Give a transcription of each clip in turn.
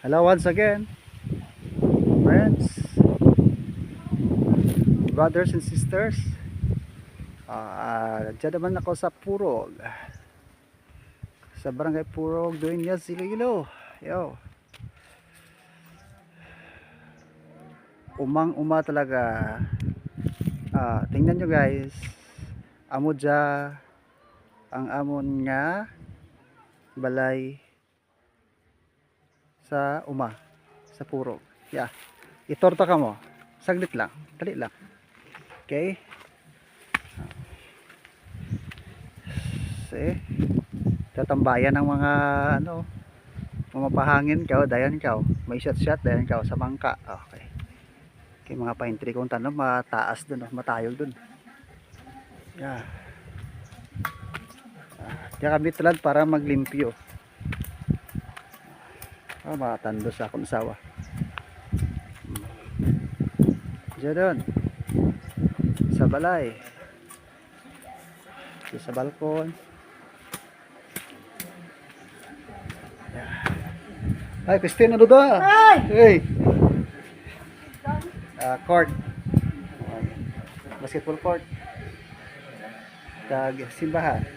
Hello once again, friends, brothers and sisters. Diyan naman ako sa Purog, sa barangay Purog, Dueñas, Iloilo. Yo, umang-uma talaga. Tingnan nyo guys, amo dya ang amon nga balay sa sa Purog. Yeah, itorta ka mo. Saglit lang, dali lang. Okay. See, tatambayan ng mga pahangin ka, dayan ka, may shot dayan ka sa bangka. Okay, okay, mga pine tree kung tanong mataas dun, matayog dun. Yeah. Kaya kami tulad para maglimpyo. Matando sa akong asawa. Diyan dun, sa balay, sa balkon. Ay, Christine, ano da? Hey! Court. Basketball court. Tag simbahan.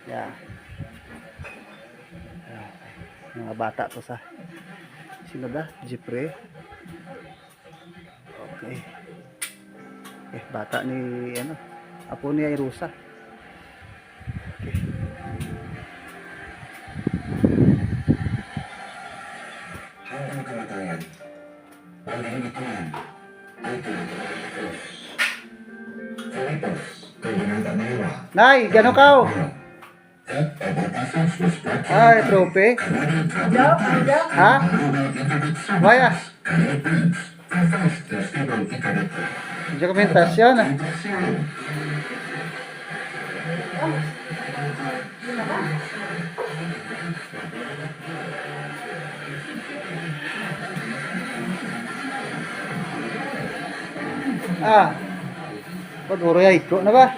Yeah. Mga bata to sa sino da? Jeffrey. Okay. Bata ni apo ni Irusa. Okay. Nay, gano ka? Ay, trope. Ha? Vaya. Dokumentasyon. Paguro ya iko na ba?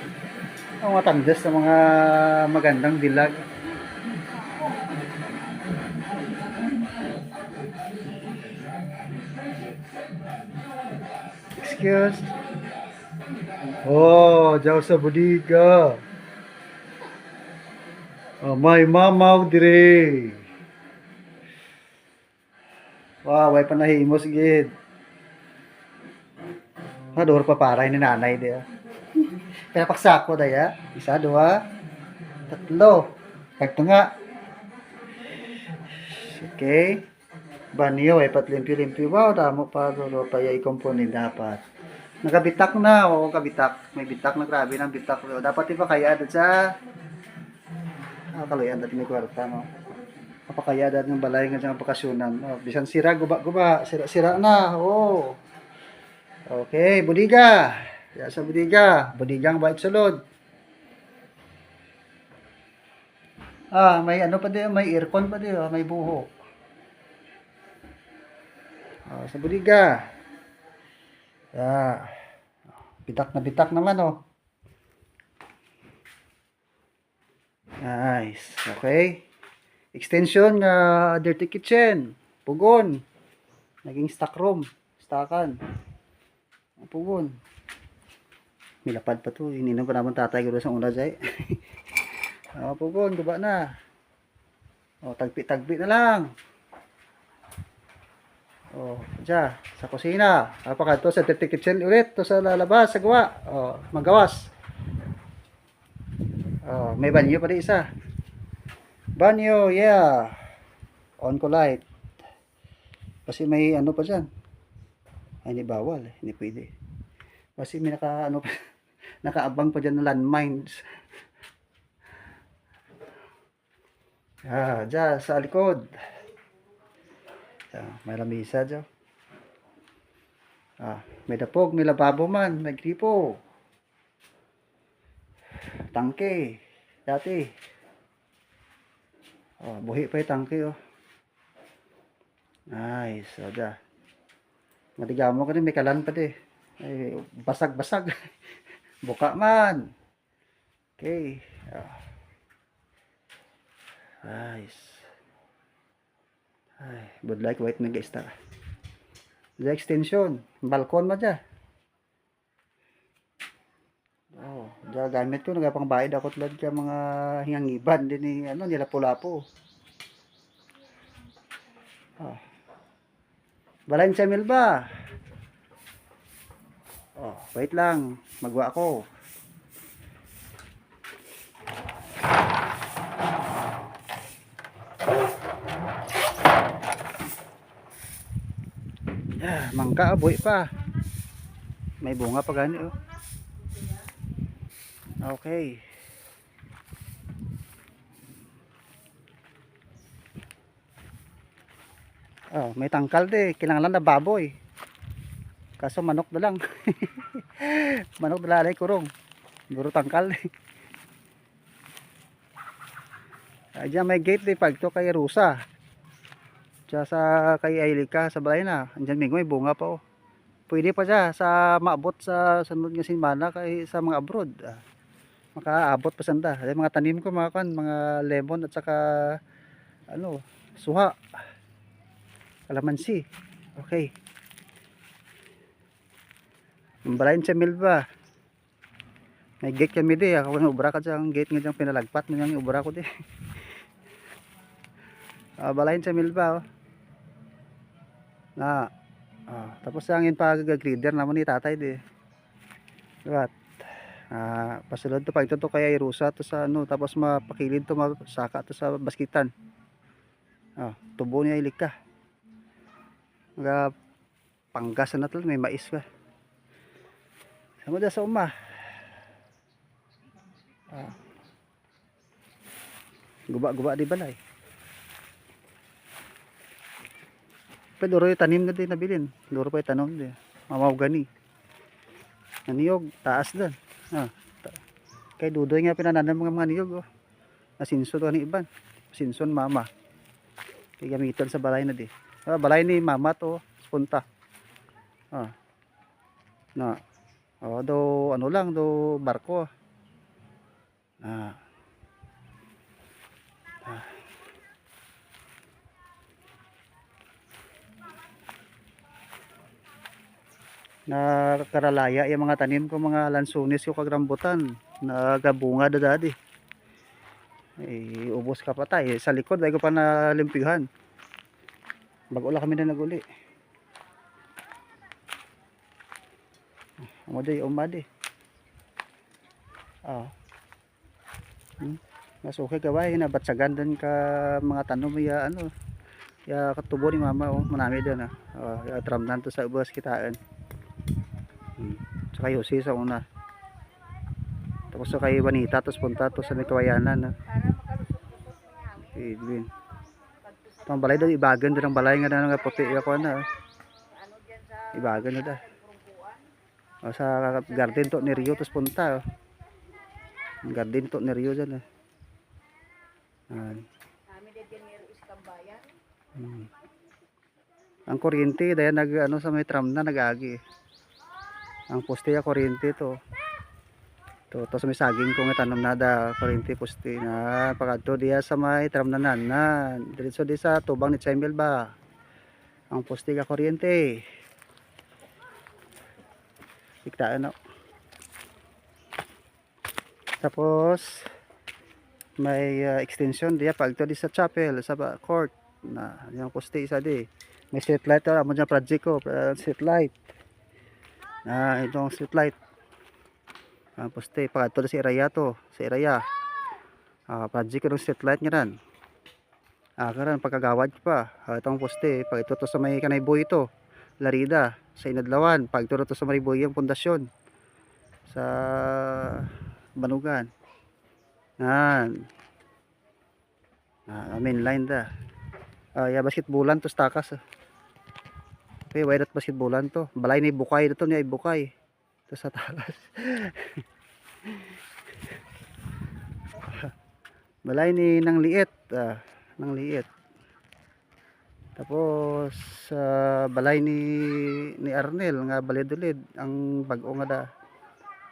Ang matandas sa mga magandang dilag. Excuse. Oh, jauh sa bodega. May mamaw dire. Wow, way panahimos gid. Dor pa paray ni nanay dia. Kaya paksako daya. 1, 2, 3. Kagto nga. Okay. Banyo ay patlimpyo-limpyo. Wow, damo pa duro pa ya ikomponin dapat. Nagabitak na o kabitak. May bitak na, grabe ng bitak. Dapat iba kaya dad sa kaluyan dati may kwarta no. Kapakaya dad ng balay nga sa bakasyonan. Bisan sira guba, sira na. Oh. Okay, budiga. Ya sa budiga, budigang bait sulod. May pa din, may aircon pa din, may buho. Sa budiga. Bitak naman Nice. Okay. Extension dirty kitchen. Pugon. Naging stock room. Stakan. Pugon. Milapad pa to. Ininom pa naman tatay ko sa una dyan. Pugon. Guba na. Tagpi na lang. Diyan. Sa kusina. To sa dirty kitchen ulit. To sa lalabas. Sa gawa. Magawas. May banyo pa rin isa. Banyo. Yeah. On ko light. Kasi may pa dyan. Ay, hindi bawal. Hindi pwede. Kasi may nakaabang pa dyan ng landmines. Dyan sa likod. May lamisa dyan. May dapog, may lababo man, may gripo. Tangke. Dati. Buhi pa yung tangke Nice. Dyan. Matigamo ka rin, may kalan pa din. Ay, basag-basag. Buka man. Okay. Nice. Ay, budlay ko wait nag ista. The extension, balkon mo dya. Oh, dya gamit ko nagapang bayad ako tulad ka mga hingangiban din ni ano nila pula-po. Oh. Balain sa mil ba? Oh, wait lang, magwa ako. Mangka aboy pa. May bunga pa gani oh. Okay. Oh, may tangkal de, kinanglan na baboy. Kaso manok na lang. Manok na lang kurong. Duro tangkal. Diyan may gate de pag to kay Rusa. Diyan sa kay Ailika sa balay na. Andiyan mingo may bunga pa oh. Pwede pa siya sa maabot sa sunod nga simana kay sa mga abroad. Makaabot pa sanda. Ay mga tanim ko mga kan, mga lemon at saka ano, suha. Kalamansi. Okay. Balayin sa milba. May gate kami di. Ako nga ubra ka dyan. Gate nga dyan pinalagpat mo yung ubra ko di. Balayin sa milba oh. Na. Tapos ang pag-grader naman ni tatay di. Diba? Pasulod to pag ito to kaya irusa to sa ano. Tapos mapakilid to masaka to sa baskitan. Tubo niya ilika. Mga panggas na to. May mais pa. Sama da sa uma. Guba-guba di balay. Pero duro yung tanim na din nabilin. Duro pa yung tanom din. Mamaw gani. Naniyog, taas din. Kay dudoy nga pinananan mga niyog. Oh. Nasinso to ni iban. Sinson mama. Kay gamitan sa balay na di. Balay ni mama to. Punta. Do ano lang. Do barko. Nakaralaya yung mga tanim ko, mga lansunis ko kagrambutan nagabunga dadadi ubos ka patay sa likod ay ko pa nalimpihan bago lang kami na naguli umadi umadi mas okay kaway na batsagan din ka mga tanom ya ano ya katubo ni mama oh manami din ya tramdan to sa ubos kitaan sa kayo sa una tapos sa kay Juanita tapos punta to sa may kawayanan Edwin itong balay doon ibagan doon ang balay nga na nga puti ako na ibagan na sa garden to ni Rio tapos punta garden to ni Rio dyan ang kuryente dahil nag ano sa may tram na nag-agi ang poste ya kuryente to tapos may saging ko nga tanom nada kuryente poste na pagadto diya sa may tram na diretso di sa tubang ni Chemel ba ang poste ka kuryente iktaan no tapos may extension diya pagto di sa chapel sa court na yung poste isa di may street light amo dyan project ko street light itong street light poste pagkatulad si Iraya to si Iraya project ko ng street light nga ran karan pagkagawad pa itong poste pag ito to sa may kanayboy ito Larida sa Inadlawan pag ito to sa Mariboy yung pundasyon sa Banugan main line da basketballan to stakas okay why that basketballan to balay ni bukay dito niya ibukay ito sa talas balay ni nang liit tapos balay ni Arnel nga balidulid ang bag-o nga da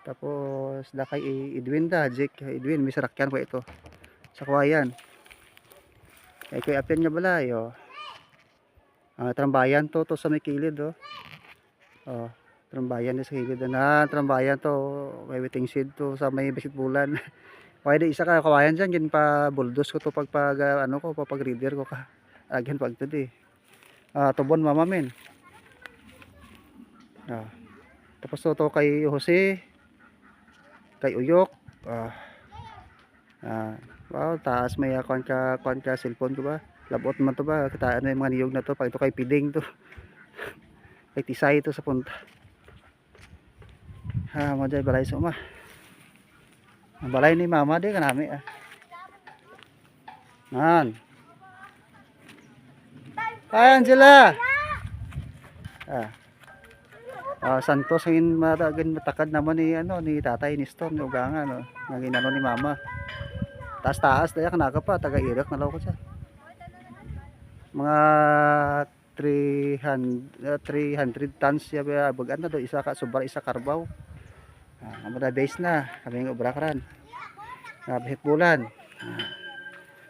tapos da kay Edwin da Jake Edwin may sarakyan pa ito sa kawayan kay Kuya Apen nga balay Trambayan to sa may kilid oh. Oh, trambayan sa kilid na trambayan to. May waiting shed to sa may basketbulan. Pwede isa ka kawayan diyan gin pa bulldoze ko to ano ko pag reader ko ka. Again pag today. Tubon mama men. Tapos to kay Jose, kay Uyok. Wow, taas may kuan ka cellphone ko ba? Labot man to ba? Kita ano yung mga niyog na to pag ito kay Piding to. Kay Tisay to sa punta. Mo jay balay sa uma. Ang balay ni mama di kanami Nan. Ayan sila. Santos ngin matakad naman ni ni tatay ni Storm ni ugangan no. Ngin ni mama. Taas daya kanaka pa taga Irak na law ko siya. Mga 300 tons siya bagan na do isa ka sobra isa karbaw. Amada base na kami ng obrakran. Bahit bulan.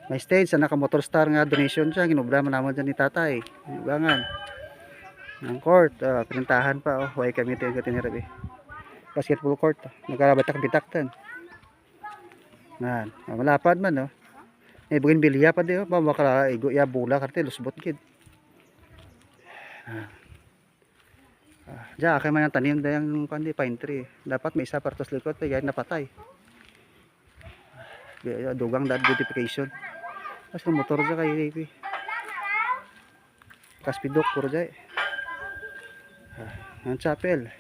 May stage sa naka motor star nga donation siya ginobra man namon dyan ni tatay. Ugangan. Ang court, pinuntahan pa way kami tayo tinirabi. Basketball court, nagarabatak-bitaktan. Malapad man no. May bugin bilya pa di ba makala igo ya bola karte lusbot gid. Diya kay man tanim dayang kandi pine tree. Dapat may isa partos likod kaya napatay. Dugang that beautification. Kasi motor dya kay Kaspidok puro dya. Ang chapel.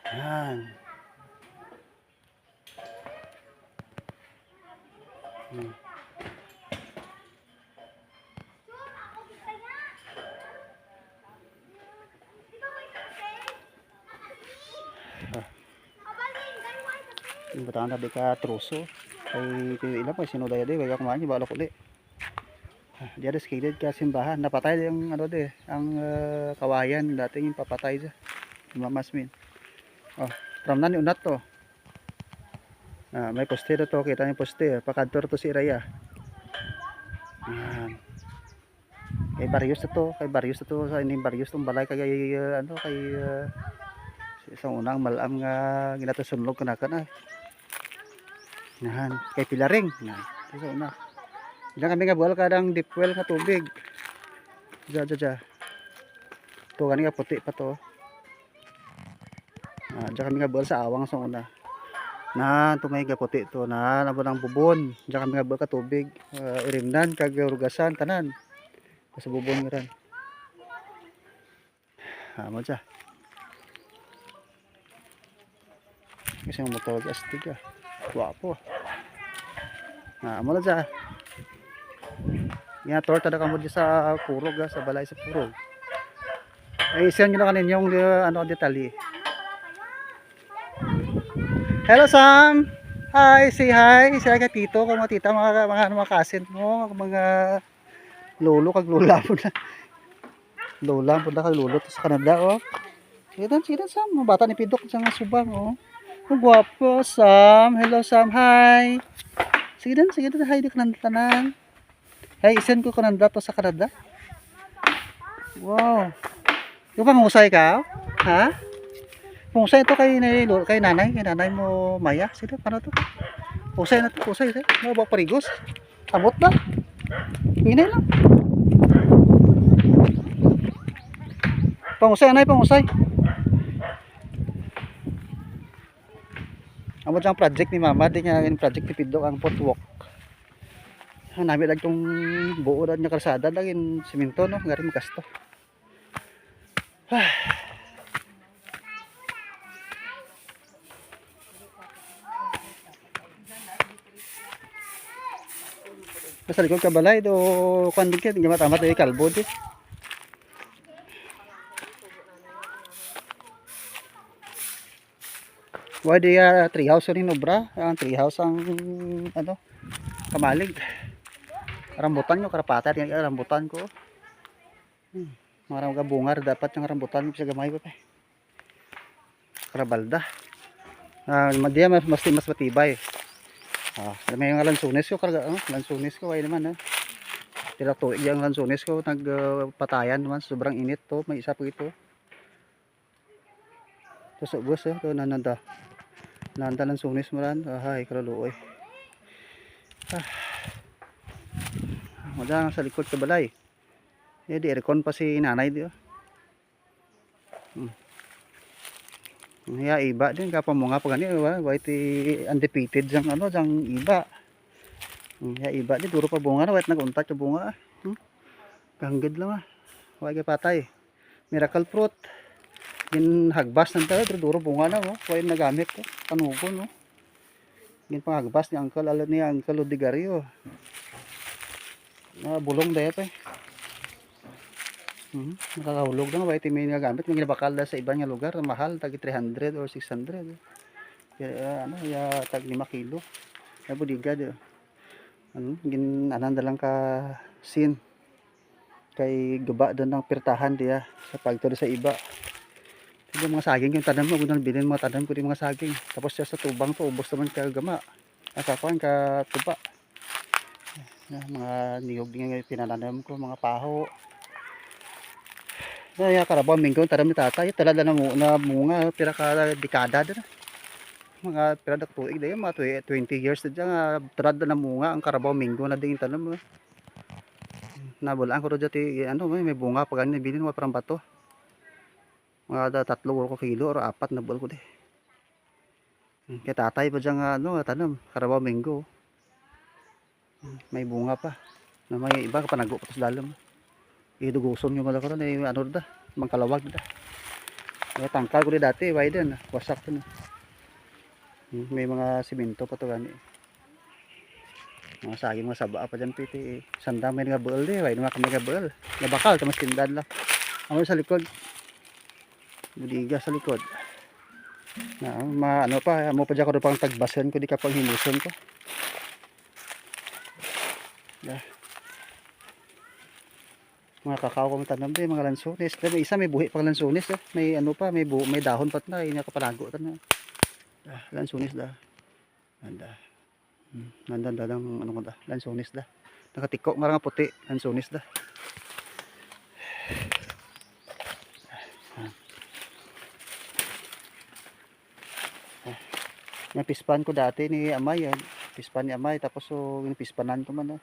Yan. Yung batang na ka truso ay ilan pa sinudaya di wala kumain yung balok uli. Di ada skillet ka simbahan napatay yung ang kawayan dating yung papatay siya mamasmin. From nan unat to. May poste to kita yung poste pakadtor to si Raya. Kay Barrios to sa ining Barrios tong balay kay kay isang unang malam nga ginatasunlog kana. Kay Pilaring sa una. Diyan kami nga buwal kadang deep well nga tubig. Diyan. To kani nga puti pa to. Diyan kami nga buwal sa awang sa una. Tumay nga puti to nabo ng bubon. Diyan kami nga buwal ka tubig. Irimnan kag rugasan tanan. Sa bubon nga ran. Mo dyan. Kasi yung motor astig Wapo. Mo dyan. Nga torta na kamo sa Purog sa balay sa Purog. Send nyo na kanin yung detalye. Hello Sam. Hi, say hi. Say hi kay Tito, kung mga tita, mga kasin mo, mga lolo kag lola po na. Lola po na kag lolo to sa Canada Sige Sam, bata ni Pidok sa subang Ang gwapo Sam. Hello Sam. Hi. Sige dan hi di kanan tanan. Hey, isend ko kananda to sa Canada. Wow. Yung pangusay ka? Ha? Pangusay ito kay nanay mo Maya. Sige, paano to? Usay na to, usay. Mga parigos. Amot na. Hinay lang. Pangusay. Amot ang project ni Mama. Di nga yung project ni Pido ang footwalk. Namin lang itong buo na kalsada lang yung simento no, nga rin magasto. Basta likod kabalay do kanding kaya hindi matamat ay kalbo di. Why dia tree house rin obra, ang tree house ang kamalig. Rambutan nyo, karapata rin ang rambutan ko. Mga bungar, dapat yung rambutan ko sa gamay ko. Karabalda. Mas matibay. May mga lansunes ko karga, lansunes ko ay naman tila tuig yung lansunes ko nagpatayan naman sobrang init to, may isa po ito. To sa bus to nananda. Nanda lansunes mo ran, ay kraluoy. Madang sa likod ka balay. Di aircon pa si nanay di. Ya iba din kapamunga pa gani white undefeated jang jang iba. Ya iba din duro pa bunga na white naguntat yung bunga. Gangged lang Wag patay. Miracle fruit. Gin hagbas nang tayo duro bunga na Why nagamit ko panugon Gin panghagbas ni Uncle Odigario. Bulong daya pa nakakahulog na white may nagamit may ginabakal sa ibang lugar mahal tagi 300 or 600 kaya ya tag 5 kilo na budiga gin lang ka sin kay guba doon ng pirtahan diya sa pagturo sa iba yung mga saging yung tanam mo kung bilhin mga tanam ko yung mga saging tapos siya sa tubang to ubos naman ka gama nakakuan ka tuba mga niyog din yung pinananam ko mga paho. Kaya karabaw minggo taram ni tatay talada na bunga pira ka dekada na mga pira dak tuig dayon mga 20 years na trad na bunga ang karabaw minggo na ding tanom nabulaan ko dati may bunga pag ani bilin mo parang bato mga 3 ko kilo or 4 na bul ko di kay tatay pa diyan tanom karabaw minggo may bunga pa na may iba ka panago pa sa dalam iduguson yung malakaron mangkalawag da tangkal ko di dati widen wasak to may mga simento pa to gani mga saging mga saba pa dyan piti sanda may nga buol di widen mga kami nga buol nabakal tamas tindan lang sa likod budiga sa likod na pa mo pa dyan ko pang tagbasan ko di kapag himuson ko mga kakao kong tanam din mga lansunis may isa may buhi pang lansunis may pa may dahon pat na nakapalago tan lansunis nanda lang lansunis nakatiko nga puti lansunis napispan ko dati ni amay pispan ni amay tapos pispanan ko man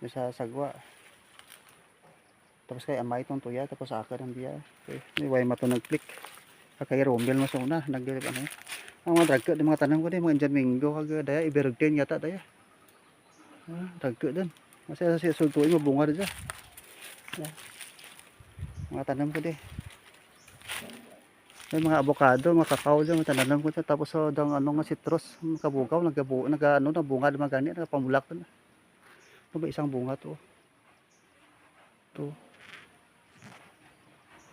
sa sagwa tapos kay amay itong tuya tapos akin ang biya may way mato nag-click kay Romel mo suna ang mga dragke di mga tanong ko di mga Indian Mingo kag daya iberugtin yata daya dragke din kasi sultuin mo bunga dyan mga tanong ko di may mga avocado mga kakao dyan mga tanong ko dyan tapos dang nga citrus kabugaw bunga di mga ganyan nagpamulak na ba isang bunga to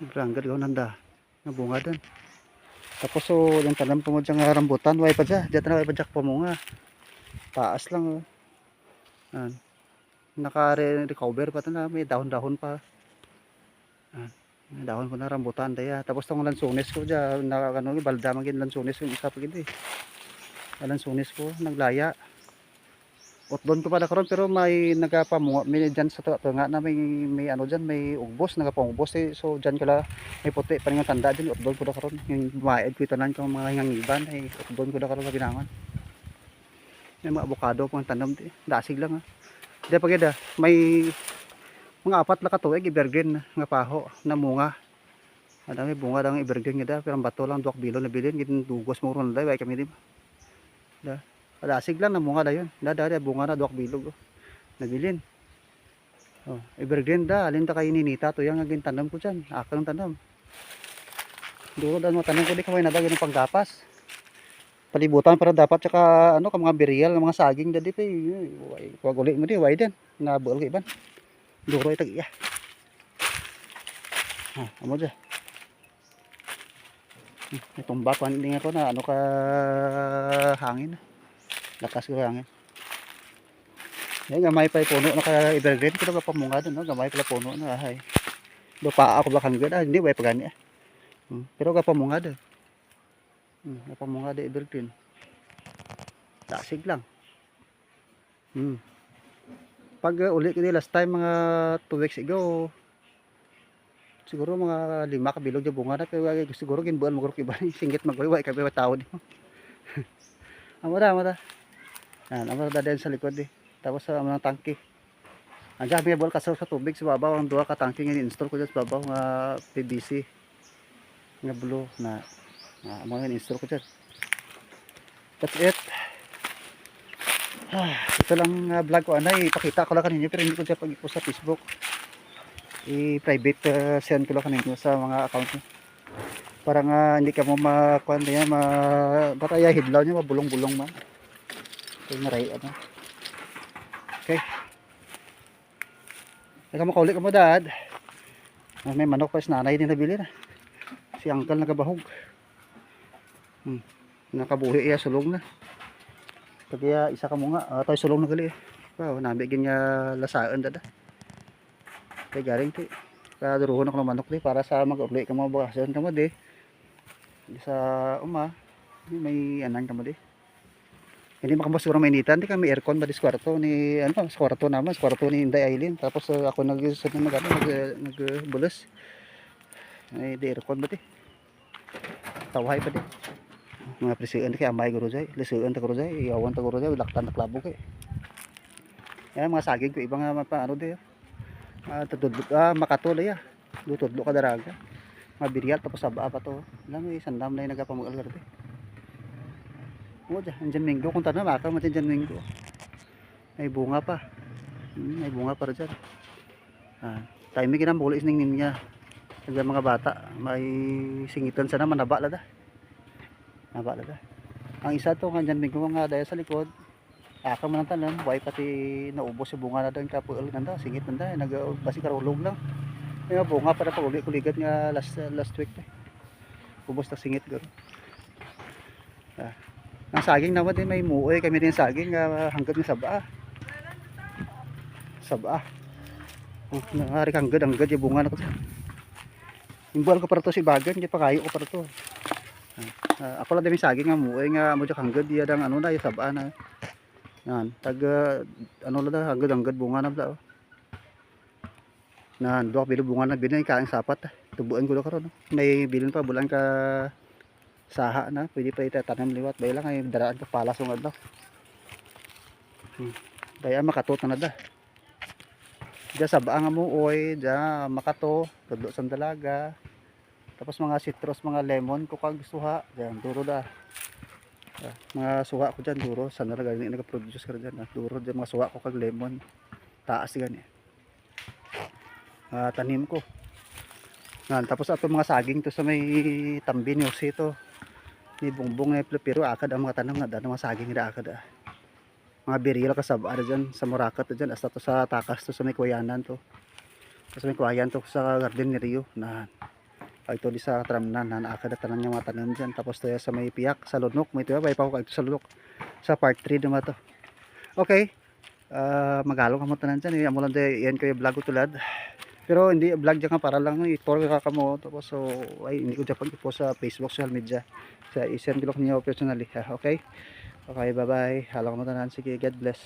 Grangad ko nanda na bunga din tapos yung tanam po mo dyan rambutan way pa dyan way pa dyan pamunga taas lang naka-recover pa na may dahon-dahon pa may dahon ko na rambutan daya tapos itong lansunis ko dyan balda maging lansunis yung isa pa gindi lansunis ko naglaya doon ko pala karon pero may nagapamunga may diyan sa tunga na may dyan may ugbos nagapangubos so diyan kala may puti pa nga tanda diyan doon ko da karon yung maed ko tanan kang mga hingangiban ay doon ko da karon sa binangan may mga avocado pang tanom di dasig lang di pagida may mga 4 la ka tuig evergreen nga paho na munga may bunga dang evergreen nga pero ang bato lang 2 kilo na bilin gid dugos mo ron dai way kami di da Dasig lang na bunga da yun. Bunga na 2 bilog. Nabilin. Evergreen alin ta kay ninita to yang agin tanam ko diyan. Akang tanam. Duro dan mo tanam ko di ka may nadag ng panggapas. Palibutan para dapat tsaka ka mga birial mga saging dadi pa. Wag uli mo di way din. Nabuol ko iban. Duro itag iya. Amo dyan. Itong bapan hindi nga ko na ka hangin. Lakas ko hangin. Gamay pa puno na ka evergreen pero ka pamunga doon gamay pala puno na do pa ako ba hanggan hindi way pagani pero ka pamunga doon pamunga de evergreen dasig lang Hmm. Pag uli ko last time mga 2 weeks ago, siguro mga 5 ka bilog yung bunga na pero siguro ginbuan mo iba ni singgit magwayway kay tao di mo. Amo da. Amo da din sa likod eh. Tapos sa mga tangke. Ang gabi bol kaso sa tubig sa babaw ang duha ka tangke nga install ko sa babaw nga PVC nga blue na amo nga install ko dyan. That's it. Ito lang vlog ko anay, ipakita ko lang kanina pero hindi ko siya pag-post sa Facebook. I-private send ko lang kanina sa mga account niyo. Para nga hindi ka mo makuan niya, bataya hidlaw niya mabulong-bulong man. Kaya ngaray ano. Okay. Ikaw mo kauli ka mo dad. May manok pa sa nanay din nabili na. Si uncle nagabahog. Nakabuhi iya sulong na. Kaya isa ka mo nga, tayo sulong na gali. Wow, nabigyan niya lasaan dada. Kaya galing ti. Kaya duruhon ako ng manok di para sa mag-uli ka mo bakasan ka mo di. Sa may anan ka mo di. Hindi makabasura mainitan, di kami aircon ba di sa kwarto ni ano sa kwarto naman, sa kwarto ni Inday Aileen. Tapos ako nag-set ng nagbulos. Ay di aircon ba di. Tawhay pa di. Mga presian kay amay guro jay, lisuan ta guro jay, iyawan ta guro jay, laktan ta klabo kay. Yan mga saging ko ibang paano di. Tutudlo makatulay ya. Tutudlo ka daraga. Mabirial tapos saba pa to. Alam mo sandam na nagapamagal garbi. O dyan minggo kung tanong maka matin dyan minggo. May bunga pa. May bunga pa rin dyan. Time kinang bulis ning niya. Dyan mga bata may singitan sana manaba lada. Naba lada. Ang isa to nga dyan minggo nga daya sa likod. Aka man ang tanan, buhay pati naubos yung bunga na doon kapuol ganda, singit nanda, basi karulog lang. May bunga para pag uli kuligat nga last week eh. Ubos na singit garo. Ang saging naman din may muoy kami din saging hanggang ng saba. Saba. Hari hanggang yung bunga na ko. Imbal ko para to si bagan, di pa kayo ko para to. Ako lang din saging nga muoy nga mo hanggang diya dang ano na yung saba na. Yan, ano lang hanggang bunga na bla. Nan, duha bilo bunga na binay kaang sapat. Tubuan ko karon. May bilin pa bulan ka saha na, pwede pa itatanam liwat. Bay lang ay daraan ka palas ng adlaw. Daya makatot na da. Diya saba nga mo oy, diya makato, tudlo sa dalaga. Tapos mga citrus, mga lemon ko kag suha, diyan duro da. Mga suha ko dyan duro sana na galing nag-produce ka dyan duro dyan mga suha ko kag lemon taas gani tanim ko tapos ato mga saging to sa may tambi ni Jose to ni bungbong na pero akad ang mga tanam nga mga saging na akad mga birila kasaba dyan sa Moracat dyan hasta to sa takas to sa may kuyanan to sa may kuyanan to sa garden ni Rio na ito di sa tramnan na akad tanan niya mga tanim dyan tapos to sa may piyak sa lunok may tuwa bay pa ko ito sa lunok sa part 3 naman to okay magalo ka mo tanan dyan amo lang yan ko yung vlog ko tulad pero hindi vlog dyan ka para lang i-tour ka mo tapos so ay hindi ko dyan pag-post sa Facebook social media sa isend ko niyo personally okay okay bye bye halo ka mo tanan sige God bless.